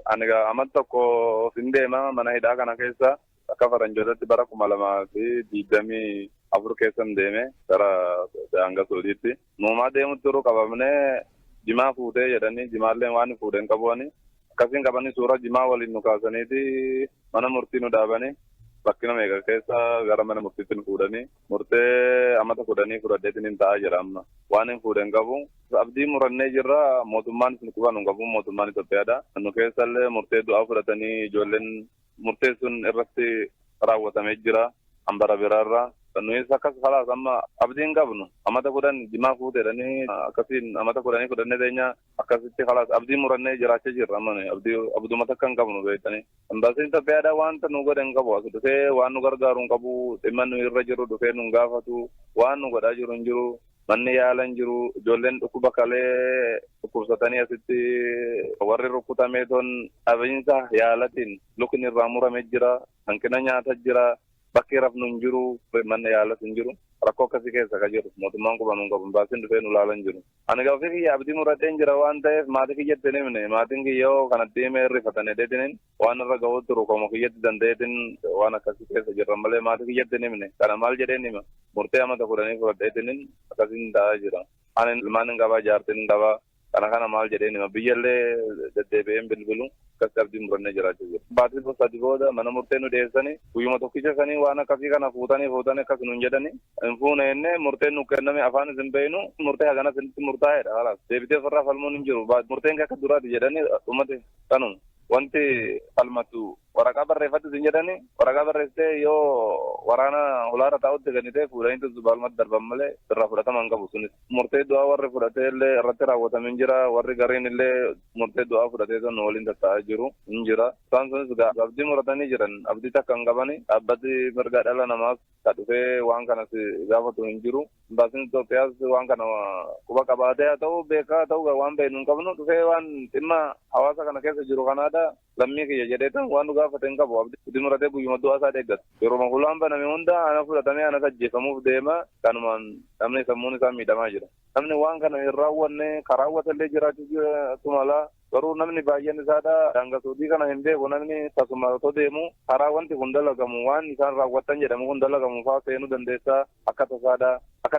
Aniga amma tokko sindeema mana hidhaa kana keessa akka faranjootatti bara 2024 keessan deeme gara hanga Suudiitti. Nuumaa deemutti turuu qabamnee jimaa fuutee jedhanii jimaallee waan fuudheen qabuani. Akkasiin qabanii suura jimaa waliin nu kaasaniiti mana murtii nu dhaabanii bakkina meeqa keessa gara mana murtiitti nu fuudhanii murtee amata fudhadheetiin hin ta'a jedha amma. Waan hin fuudheen qabu. Abdii murannee jirra mootummaan isin quban hin qabu mootummaan Itoophiyaadha. Nu keessallee murtee du'aa fudhatanii ijoolleen murtee sun irratti raawwatamee jira. Hambara biraarraa. Nuyi akkas falaas amma abdiin qabnu amata kudhan jimaa fuuteedhanii akkasiin amata fudhannee teenya akkasitti falaas abdii murannee jiraachaa jirra amma abduma takka hin qabnu beektanii. Ambaasiin Itoophiyaadhaa wanta nu godhe hin qabu as dhufee waan nu gargaaru hin qabu dhimma nu irra jiru dhufee nu gaafatu waan nu godhaa jiru hin jiru. Manni yaala hin jiru ijoolleen dhukkuba kalee dhukkubsatanii asitti warri rukkutamee ton dhabiinsa yaalatiin lukni irraa muramee jira hanqina nyaata jira bakki rafnu hin jiru manni yaalas hin jiru rakkoo akkasii keessa ka jiru mootummaan qubanuu hin qabu baasiin dhufee nu laala hin jiru. Ani gaaffii kiyya abdii muradheen jira waan ta'eef maatii kiyyatti hin himne maatiin kiyyoo kanatti himee rifatanii deetiniin waan irra ga'uu turu qomo kiyyatti danda'eetiin waan akkasii keessa jirran malee maatii kiyyatti hin himne kana maal jedheen hima murtee amata fudhadheetiin akkasiin ta'aa jira. Ani ilmaan hin qabaa jaartiin hin qabaa kana maal jedheen hima biyyallee deddeebi'een bilbilu akkasii abdii murannee jiraachaa jiru. Baatii sadi booda mana murtee nu dhiyeessanii guyyuma tokkicha sanii waan akkasii kana fuutanii akkas nuun jedhanii hin fuune jennee murteen nu kenname afaan isin beeynu murtee hagana isinitti murtaa'eedha haalaas deebitee ofirraa falmuun hin jiru murteen akka duraati jedhanii dhumate kanuma wanti falmatu waraqaa barreeffatti isin jedhanii waraqaa barreessitee yoo waraana holaarra taa'utti ganitee fuudhanii zubaalmatti darban malee irraa fudhataman qabu sunis murtee du'aa warri fudhatee illee irratti raawwatamee jira warri gariin illee murtee du'aa fudhatee sun waliin tattaa'aa jiru hin jira isaan sunis abdii muratanii jiran abdii takka hin qabani dhaabbati mirga dhala namaas ka dhufee waan kanas gaafatu hin jiru baasiin Itoophiyaas waan kana quba qabaatee haa ta'u beekaa ta'u waan beeknu hin qabnu dhufee waan dhimma hawaasa kana keessa jiru kanaadha lammii kiyya jedheetan waan nu gaafate hin qabu abdii muratee guyyuma du'aa isaa deeggata yeroo hulaan baname hunda ana fudhatamee ana ajjeefamuuf deema kanumaan namni sammuun isaa miidhamaa jira namni waan kana hin raawwanne karaawwatallee jiraachuu malaa garuu namni baay'een isaadha daangasuutii kana hin beeku namni tasuma otoo deemu karaa wanti kun dalagamu waan isaan raawwatan jedhamu kun dalagamu faa seenuu dandeessaa akka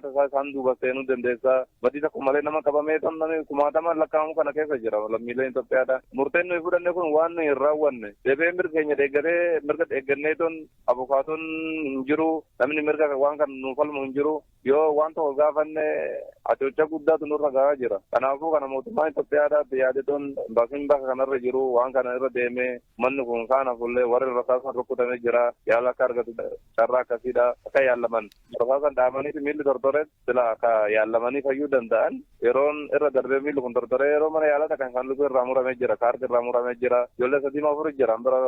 tasaa isaan duuba seenuu dandeessaa badii tokko malee nama qabamee ton namni kumaataman lakkaa'amu kana keessa jira lammiileen Itoophiyaadha murteen nuyi fudhanne kun waan nuyi hin raawwanne deebee mirga keenya mirga eeggannee ton abukaatoon hin jiru namni mirga waan kan nu falmu hin jiru yoo waan tokko gaafanne atocha guddaatu nurra gahaa jira kanaafuu kana mootummaan Itoophiyaadha yaade ton baasiin bakka kanarra jiru waan kana irra deemee manni kun kaanafullee warri rasaasan rukkutamee jira yaala akka argatu carraa akkasiidha akka yaallaman rasaasan dhaabanii miilli tortoree sila akka yaallamanii fayyuu danda'an yeroon irra darbee miilli kun tortoree yeroo mana yaalata kan lubbuu irraa muramee jira kaarti irraa muramee jira ijoollee sadii afur jira bira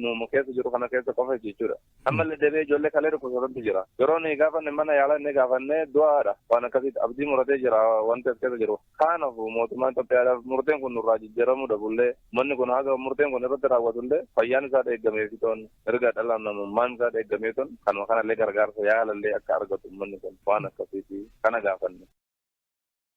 nu keessa jiru kana keessa qofa jechuudha ammallee deebee ijoollee kalee dhukkubsatantu jira yeroo ni gaafanne mana yaalaa inni gaafanne du'aadha waan akkasitti abdii muratee jira wanti as keessa jiru kanaafuu mootummaan Itoophiyaadhaaf murteen kun nurraa jijjiiramuudha bullee manni kun haga murteen kun irratti raawwatullee fayyaan isaa eeggamee fi toon erga dhala namummaan isaa eeggamee toon kanuma kanallee gargaarsa yaalallee akka argatu manni kun waan akkasiiti kana gaafanne.